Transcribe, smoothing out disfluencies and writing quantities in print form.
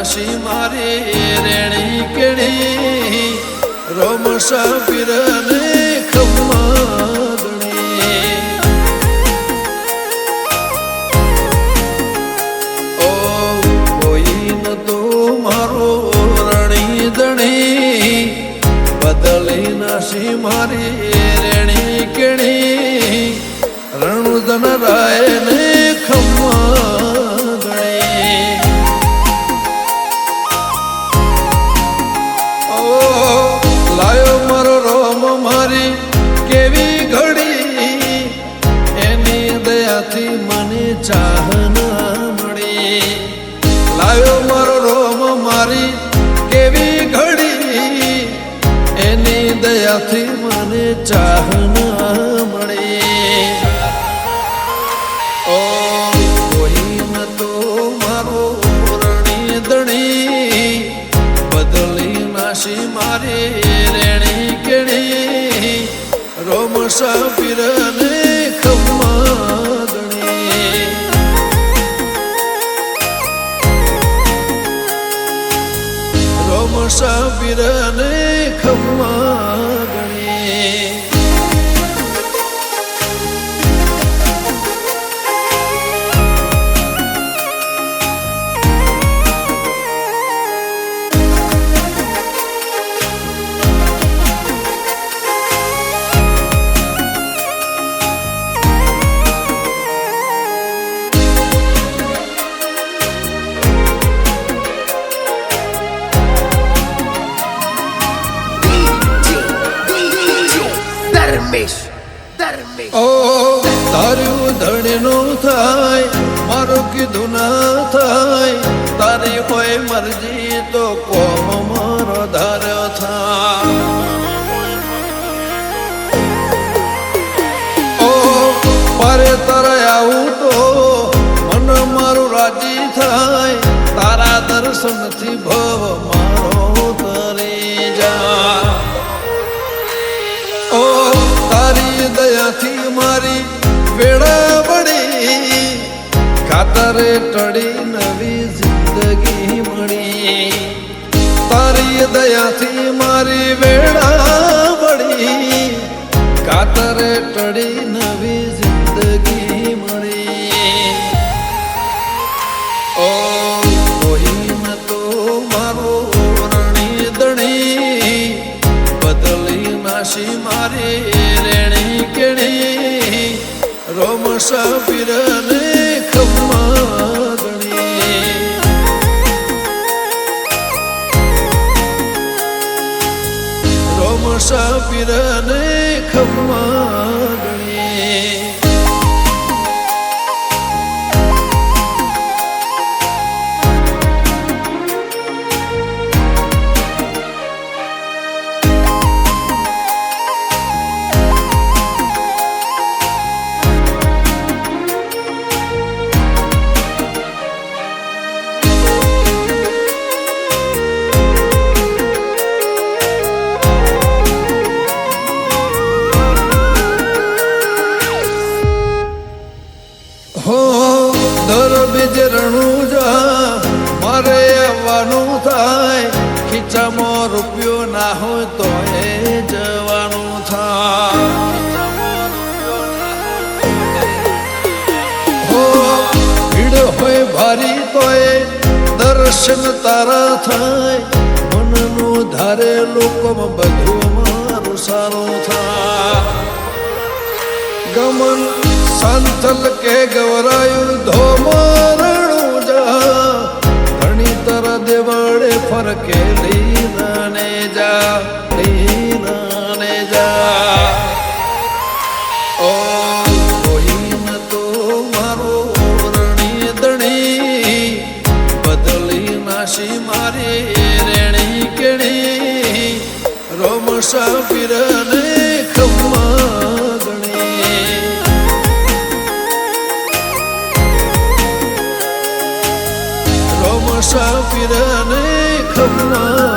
નાશી મારી રેણી કેણી રોમસા પીરને ખમ્માગણી ઓ કોઈ ન તો મારો રણી દણી બદલી નાશી મારી રેણી કેણી રણુદન રાય ને ખમ્માગણી લાયો મારો રોમ મારી કેવી ઘડી એની દયાથી મને ચાહના મળી લાયો મારો રોમ મારી કેવી ઘડી એની દયાથી મને ચાહના મળી ઓ કોઈ ન તો મારો રણી દણી બદલી નાશી મારી રેણી કેણી રોમસા પીરને ખમ્માગણી રોમસા પીરને ખમ્માગણી ઓ તારું ધણીનું થાય મારું કીધું ના થાય તારી કોઈ મરજી તો કોમ મારો ધાર્યો થાય ઓ પારે તારા આવું તો મન મારું રાજી થાય તારા દર્શનથી ભવ મારો તરી જા ઓ તારી દયાથી મારી વેળા વળી ખાતરે ટળી નવી જિંદગી મળી તારી દયાથી મારી વેળા વળી ખાતરે ટળી નવી જિંદગી મળી ઓ કોઈ ન તો મારો રણી દણી બદલી નાશી મારી રેણી કેણી રોમસા પીરને ખમ્માગણી રોમસા પીરને ખમ્માગણી દર બીજ રણુજા મારે આવવાનું થાય ખીચામાં રૂપિયો ના હોય તો એ જવાનું થાય હો ભીડ હોય ભારી તો એ દર્શન તારા થાય મનનું ધારે લોકોમાં બધું મારું સારું થાય ગમન સંતલ કે ગવરાયું ધોમરણું જા ઘણી તર દેવળે ફરકે લીનાને જા ઓ કોઈ ન તો મારો રણી દણી બદલી નાશી મારી રેણી કેણી રોમસા પીરને ખમ્માગણી રોમસા પીરને ખમ્માગણી